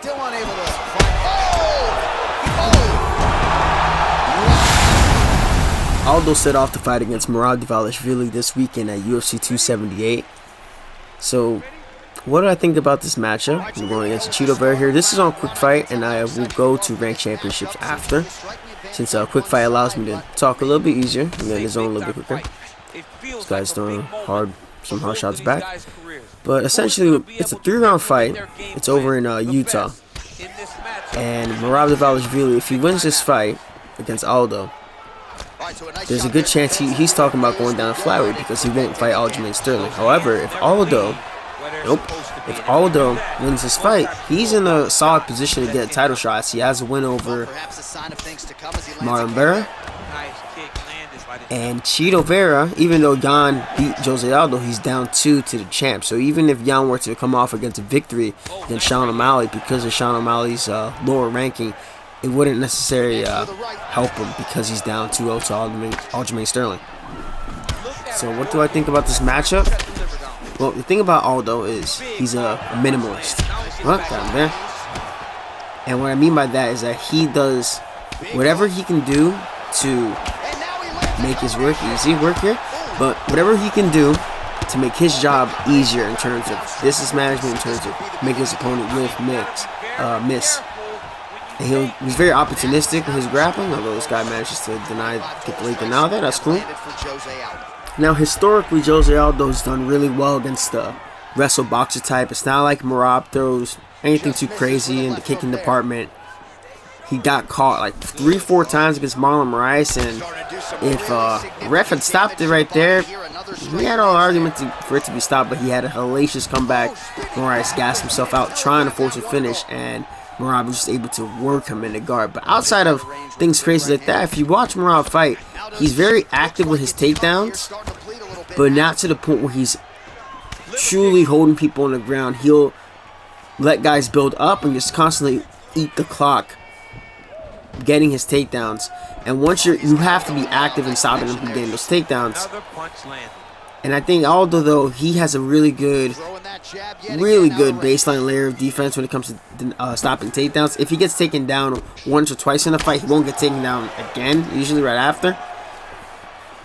Still unable to find. Aldo set off the fight against Dvalishvili this weekend at UFC 278. So, what do I think about this matchup? I'm going against Chito Vera here. This is on Quick Fight, and I will go to ranked championships after, since Quick Fight allows me to talk a little bit easier and then his own a little bit quicker. This guy's throwing some hard shots back. But essentially, it's a 3-round fight. It's over in Utah. And Dvalishvili, if he wins this fight against Aldo, there's a good chance he's talking about going down to flyweight because he won't fight Aljamain Sterling. However, if Aldo wins this fight, he's in a solid position to get title shots. He has a win over Marlon Vera. And Chito Vera, even though Jan beat Jose Aldo, he's down 2 to the champ. So even if Jan were to come off against a victory against Sean O'Malley, because of Sean O'Malley's lower ranking, it wouldn't necessarily help him because he's down 2-0 to Aljamain Sterling. So what do I think about this matchup? Well, the thing about Aldo is he's a minimalist. What? Down there. And what I mean by that is that he does whatever he can do to make his work easy here, but whatever he can do to make his job easier in terms of distance management, in terms of making his opponent miss. And he's very opportunistic in his grappling, although this guy manages to get the late denial there. That's cool. Now, historically, Jose Aldo's done really well against the wrestle boxer type. It's not like Merab throws anything too crazy in the kicking department. He got caught like 3-4 times against Marlon Moraes, and if the ref had stopped it right there, we had all argument for it to be stopped, but he had a hellacious comeback. Moraes gassed himself out trying to force a finish, and Merab was just able to work him in the guard. But outside of things crazy like that, if you watch Merab fight, he's very active with his takedowns, but not to the point where he's truly holding people on the ground. He'll let guys build up and just constantly eat the clock getting his takedowns. And once you have to be active in stopping him from getting those takedowns. And I think Aldo, though, he has a really good baseline layer of defense when it comes to stopping takedowns. If he gets taken down once or twice in a fight, he won't get taken down again, usually right after.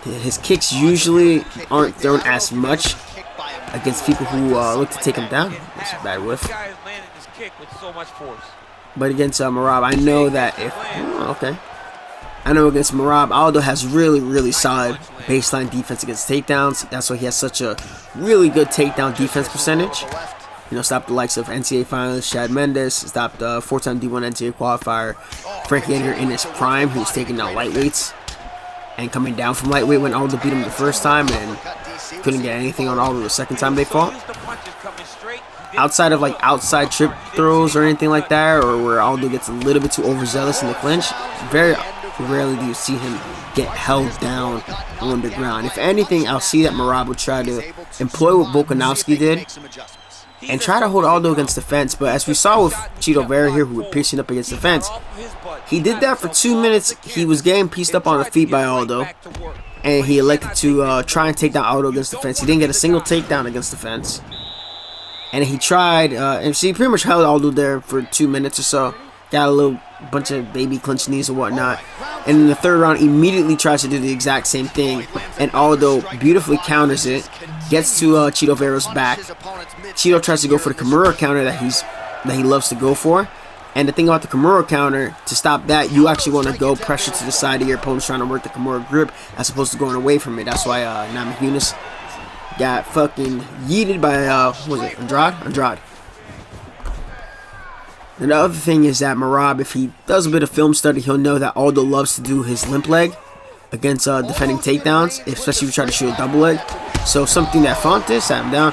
His kicks usually aren't thrown as much against people who look to take him down. That's a bad whiff. But against Merab, I know that I know against Merab, Aldo has really solid baseline defense against takedowns. That's why he has such a really good takedown defense percentage. You know, stopped the likes of NCAA finalist Chad Mendes, stopped 4-time D1 NCAA qualifier Frankie Edgar in his prime, who was taking down lightweights and coming down from lightweight when Aldo beat him the first time and couldn't get anything on Aldo the second time they fought. Outside of like outside trip throws or anything like that, or where Aldo gets a little bit too overzealous in the clinch, very rarely do you see him get held down on the ground. If anything, I'll see that Merab will try to employ what Volkanovski did and try to hold Aldo against the fence. But as we saw with Chito Vera here, who was piercing up against the fence, he did that for 2 minutes. He was getting pieced up on the feet by Aldo, and he elected to try and take down Aldo against the fence. He didn't get a single takedown against the fence. And he tried, and he pretty much held Aldo there for 2 minutes or so. Got a little bunch of baby clinch knees and whatnot. And in the third round, immediately tries to do the exact same thing. And Aldo beautifully counters it. Gets to Chito Vera's back. Chito tries to go for the Kimura counter that he loves to go for. And the thing about the Kimura counter, to stop that, you actually want to go pressure to the side of your opponent's trying to work the Kimura grip as opposed to going away from it. That's why Namajunas got fucking yeeted by, what was it, Andrade? And the other thing is that Merab, if he does a bit of film study, he'll know that Aldo loves to do his limp leg against defending takedowns, especially if you try to shoot a double leg. So something that Font did, sat him down.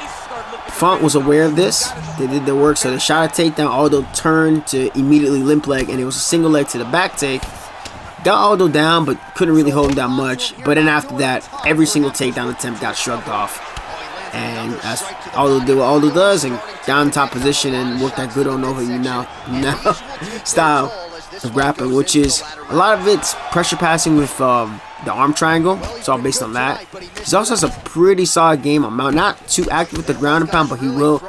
Font was aware of this. They did their work, so they shot a takedown. Aldo turned to immediately limp leg, and it was a single leg to the back take. Got Aldo down, but couldn't really hold him down much. But then after that, every single takedown attempt got shrugged off. And as Aldo did what Aldo does and got in top position and worked that good on over you now style of grappling, which is a lot of it's pressure passing with the arm triangle. It's all based on that. He also has a pretty solid game on mount. Not too active with the ground and pound, but he will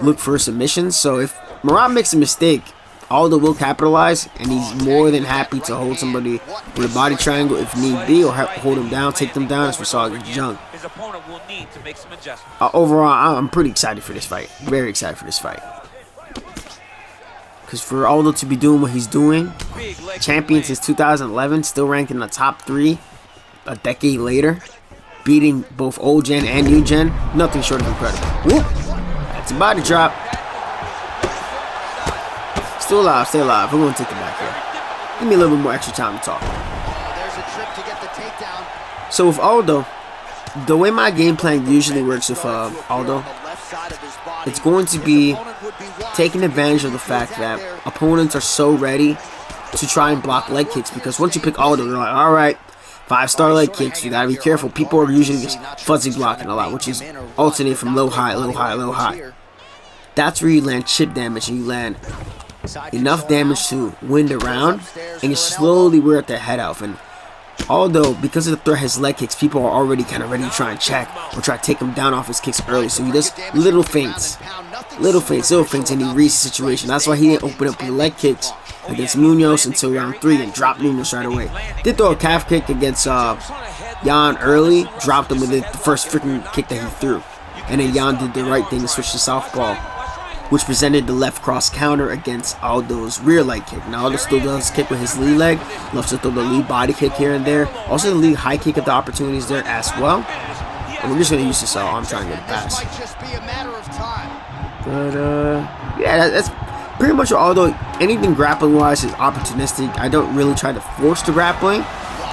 look for submissions. So if Merab makes a mistake, Aldo will capitalize, and he's more than happy to hold somebody with a body triangle if need be, or hold him down, take them down, as we saw against Jung. Overall, I'm pretty excited for this fight. Very excited for this fight. Because for Aldo to be doing what he's doing, champion since 2011, still ranked in the top 3 a decade later, beating both old gen and new gen, nothing short of incredible. Whoop! That's a body drop. Still alive, stay alive. We're going to take it back here. Give me a little bit more extra time to talk. So with Aldo, the way my game plan usually works with Aldo, it's going to be taking advantage of the fact that opponents are so ready to try and block leg kicks. Because once you pick Aldo, you're like, alright, 5-star leg kicks. You gotta be careful. People are usually just fuzzy blocking a lot, which is alternate from low, high, low, high, low, high. That's where you land chip damage and you land enough damage to win the round, and you slowly wear their head off. And although because of the threat his leg kicks, people are already kind of ready to try and check or try to take him down off his kicks early. So he does little feints, and he reads the situation. That's why he didn't open up with leg kicks against Munoz until round 3 and dropped Munoz right away. Did throw a calf kick against Jan early, dropped him with the first freaking kick that he threw, and then Jan did the right thing to switch to southpaw, which presented the left cross counter against Aldo's rear leg kick. Now Aldo still does kick with his lead leg, loves to throw the lead body kick here and there. Also the lead high kick if the opportunity is there as well. And we're just going to use this I'm trying to get it past. But yeah, that's pretty much Aldo. Anything grappling wise is opportunistic. I don't really try to force the grappling,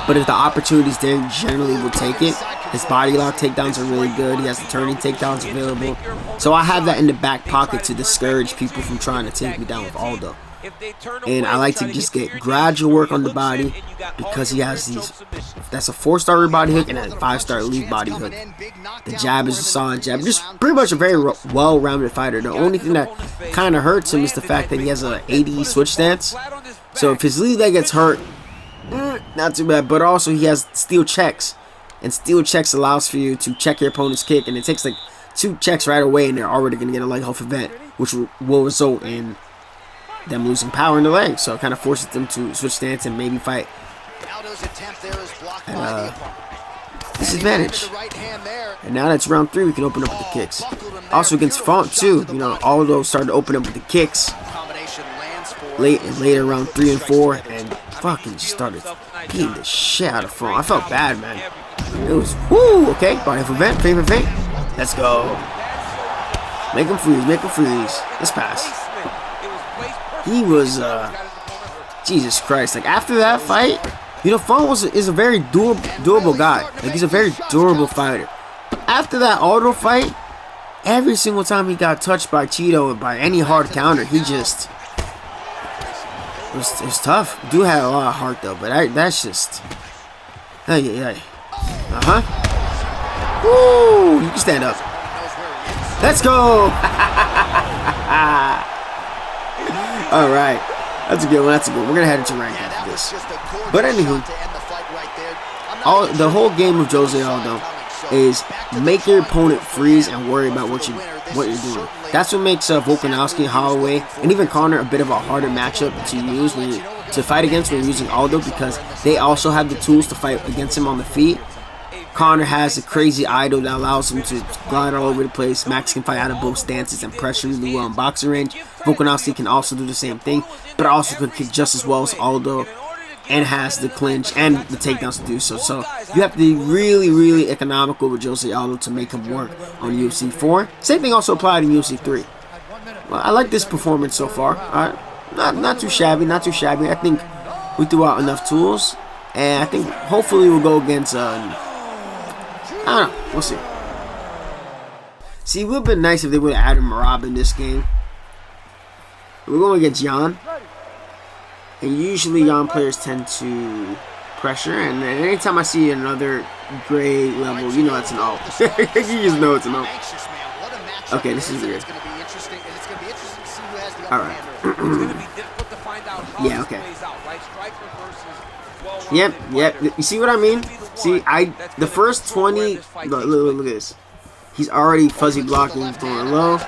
but if the opportunity's there, you generally will take it. His body lock takedowns are really good. He has the turning takedowns available. So I have that in the back pocket to discourage people from trying to take me down with Aldo. And I like to just get gradual work on the body because he has these. That's a 4-star rear body hook and a 5-star lead body hook. The jab is a solid jab. Just pretty much a very well-rounded fighter. The only thing that kind of hurts him is the fact that he has an 80 switch stance. So if his lead leg gets hurt, not too bad. But also he has steel checks. And steel checks allows for you to check your opponent's kick, and it takes like 2 checks right away, and they're already going to get a leg off event, which will result in them losing power in the leg. So it kind of forces them to switch stance and maybe fight at disadvantage. And now that's round 3, we can open up with the kicks. Also against Font too, you know, Aldo started to open up with the kicks later round 3 and 4, and fucking just started beating the shit out of Font. I felt bad, man. It was, whoo, okay, body for vent, favorite feint. Let's go. Make him freeze, make him freeze. Let's pass. He was, Jesus Christ. Like, after that fight, you know, Font is a very durable guy. Like, he's a very durable fighter. After that Aldo fight, every single time he got touched by Cheeto or by any hard counter, he just, it was tough. Dude had a lot of heart, though, but that's just, hey. Woo! You can stand up. Let's go! Alright. That's a good one. That's a good one. We're going to head into rank after this. But anywho, the whole game of Jose Aldo is make your opponent freeze and worry about what you're doing. That's what makes Volkanovski, Holloway, and even Conor a bit of a harder matchup to use to fight against when you're using Aldo, because they also have the tools to fight against him on the feet. Conor has a crazy idol that allows him to glide all over the place. Max can fight out of both stances and pressure really well in boxing range. Volkanovski can also do the same thing, but also could kick just as well as Aldo, and has the clinch and the takedowns to do so. So you have to be really, really economical with Jose Aldo to make him work on UFC 4. Same thing also applied in UFC 3. Well, I like this performance so far. Not too shabby, not too shabby. I think we threw out enough tools, and I think hopefully we'll go against I don't know. We'll see. See, it would have been nice if they would have added Merab in this game. We're going against Jan. And usually Jan players tend to pressure. And anytime I see another gray level, you know it's an O. You just know it's an O. Okay, this is weird. Alright. Yeah, okay. Yep. You see what I mean? See, the first 20, look at this. He's already fuzzy blocking, going low,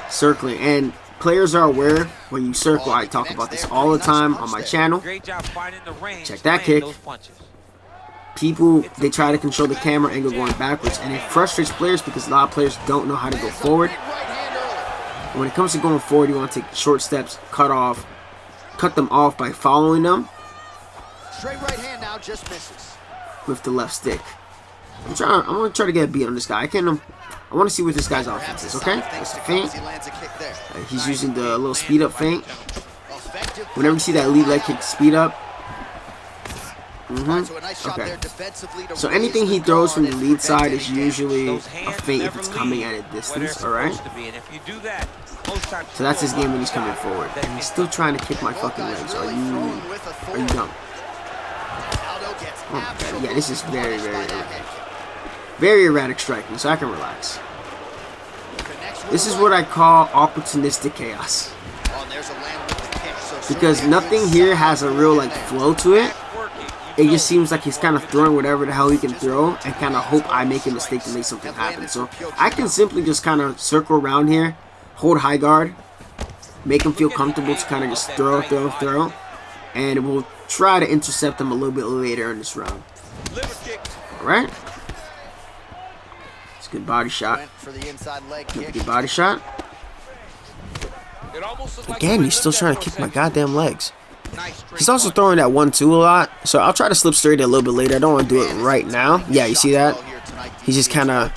circling, and players are aware when you circle. I talk about this all the time on my channel. Check that kick. People, they try to control the camera angle going backwards, and it frustrates players because a lot of players don't know how to go forward. When it comes to going forward, you want to take short steps, cut them off by following them. Straight right hand now, just misses. With the left stick. I'm gonna try to get a beat on this guy. I want to see what this guy's offense is. Okay, that's the feint. He's using the little speed up feint. Whenever you see that lead leg kick speed up. Okay. So anything he throws from the lead side is usually a feint if it's coming at a distance. All right. So that's his game when he's coming forward, and he's still trying to kick my fucking legs. Are you dumb? Oh, yeah, this is very erratic striking, so I can relax. This is what I call opportunistic chaos. Because nothing here has a real like flow to it. It just seems like he's kind of throwing whatever the hell he can throw and kind of hope I make a mistake to make something happen. So I can simply just kind of circle around here, hold high guard, make him feel comfortable to kind of just throw, and we'll try to intercept him a little bit later in this round. Alright. It's a good body shot. Good body shot. Again, he's still trying to kick my goddamn legs. He's also throwing that 1-2 a lot, so I'll try to slip straight a little bit later. I don't want to do it right now. Yeah, you see that? He's just kind of...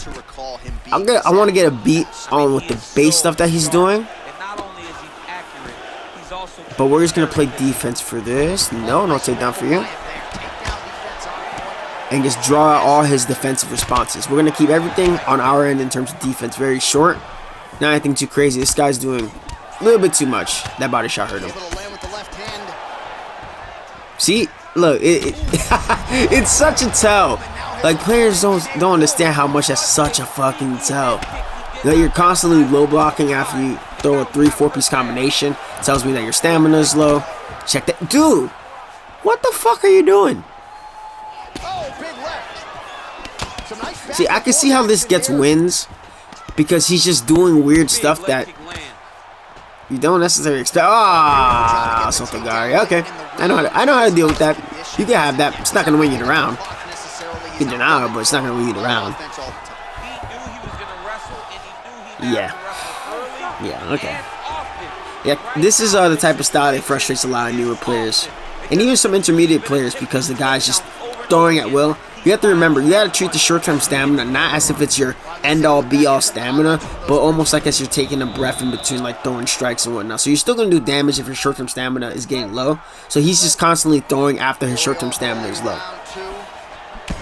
I want to get a beat on with the base stuff that he's doing. But we're just going to play defense for this. No takedown for you. And just draw out all his defensive responses. We're going to keep everything on our end in terms of defense very short. Not anything too crazy. This guy's doing a little bit too much. That body shot hurt him. See? Look, it's such a tell. Like, players don't understand how much that's such a fucking tell. You know, you're constantly low blocking after you throw a 3-4 piece combination. It tells me that your stamina is low. Check that. Dude, what the fuck are you doing? See, I can see how this gets wins because he's just doing weird stuff that you don't necessarily expect. Ah, Sotogari. Okay, I know how to deal with that. You can have that. It's not gonna win you the round. You can deny it, but it's not gonna win you the round. Yeah. Okay. Yeah, this is the type of style that frustrates a lot of newer players, and even some intermediate players because the guy's just throwing at will. You have to remember, you got to treat the short-term stamina not as if it's your end-all, be-all stamina, but almost like as you're taking a breath in between, like throwing strikes and whatnot. So you're still going to do damage if your short-term stamina is getting low. So he's just constantly throwing after his short-term stamina is low.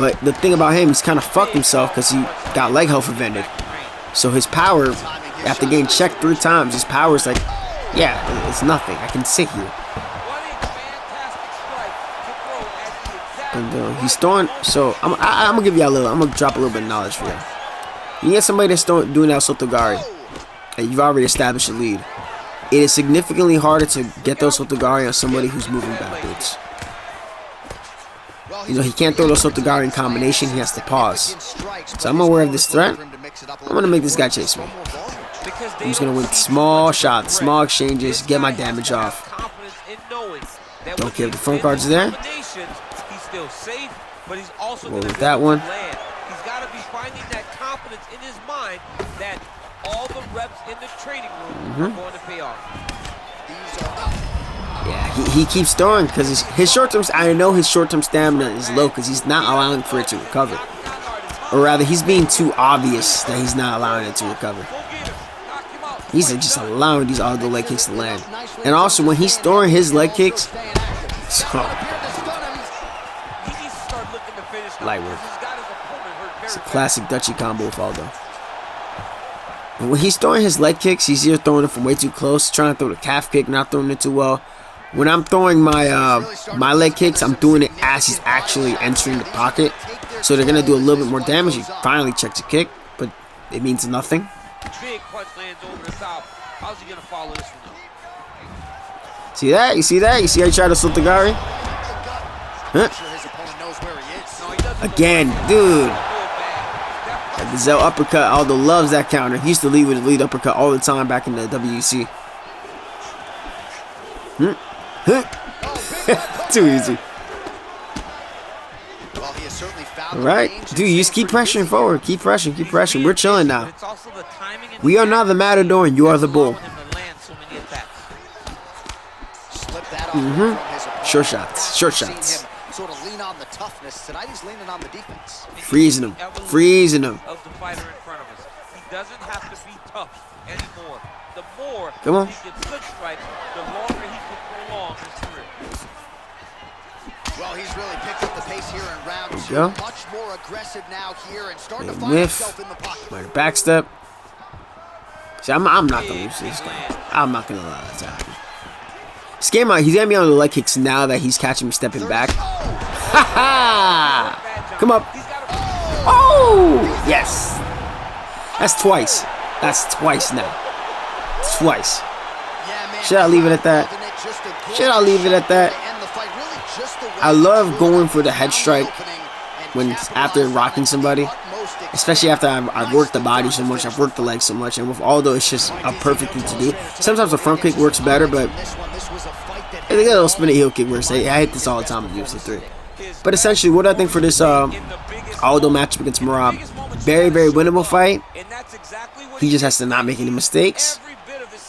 But the thing about him, he's kind of fucked himself because he got leg health invented. So his power, after getting checked 3 times, his power is like, yeah, it's nothing. I can sit here. And he's throwing, so I'm gonna give you a little. I'm gonna drop a little bit of knowledge for you. You get somebody that's doing that Sotogari, and you've already established a lead. It is significantly harder to get those Sotogari on somebody who's moving backwards. You know, he can't throw those Sotogari in combination. He has to pause. So I'm aware of this threat. I'm gonna make this guy chase me. I'm just gonna win small shots, small exchanges, get my damage off. Don't care if the front guard's there. Still safe, but he's also with that one. He's got to be finding that confidence in his mind that all the reps in the training room are going to pay off. Yeah, he keeps throwing because his short-term. I know his short-term stamina is low because he's not allowing for it to recover, or rather, he's being too obvious that he's not allowing it to recover. He's just allowing these Aldo leg kicks to land, and also when he's throwing his leg kicks. Light work. It's a classic Dutchie combo with Aldo. And when he's throwing his leg kicks, he's either throwing it from way too close, trying to throw the calf kick, not throwing it too well. When I'm throwing my my leg kicks, I'm doing it as he's actually entering the pocket. So they're gonna do a little bit more damage. He finally checks a kick, but it means nothing. Big punch lands over the top. How's he gonna follow this one up? See that? You see that? You see how he tried to Sotogari? Huh? Again, dude. That Gazelle uppercut, Aldo loves that counter. He used to lead with a lead uppercut all the time back in the WEC. Too easy. Well, he has certainly found All the right, range dude, and you just keep pressuring forward. Keep pressuring, keep pressuring. We're chilling now. It's also the timing and We are not the matador, and you are the bull. allowing him to land so many attacks. slip that off from his opponent. Short shots, short Seen shots. him sort of lean on the toughness. Tonight he's leaning on the defense. Freezing him, freezing him. Of the fighter in front of us. He doesn't have to be tough anymore. The more Come on. he gets good strikes, the longer he can prolong his career. Well, he's really picked up the pace here in round two. go. Much more aggressive now here and starting to Big find whiff. himself in the pocket. Minor backstep. See, I'm not gonna lose this guy. I'm not gonna allow that to happen. This game out, he's gonna be on the leg kicks now that he's catching me stepping back. Ha ha! Come up. Oh! Yes! That's twice. That's twice now. Twice. Yeah, man. Should I leave it at that? Should I leave it at that? I love going for the head strike when after rocking somebody, especially after I've worked the body so much, I've worked the legs so much, and with Aldo, it's just a perfect thing to do. Sometimes a front kick works better, but I think a little spinning heel kick works. I hit this all the time in UFC 3. But essentially, what I think for this Aldo matchup against Merab, very, very winnable fight. He just has to not make any mistakes,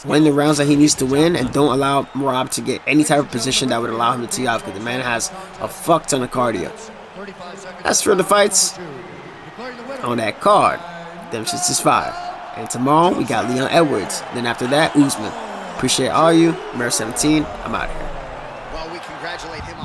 win the rounds that he needs to win, and don't allow Merab to get any type of position that would allow him to tee off, because the man has a fuck ton of cardio. As for the fights on that card, them shits is fire. And tomorrow, we got Leon Edwards. Then after that, Usman. Appreciate all you. Mayor 17, I'm out of here. Well, we congratulate him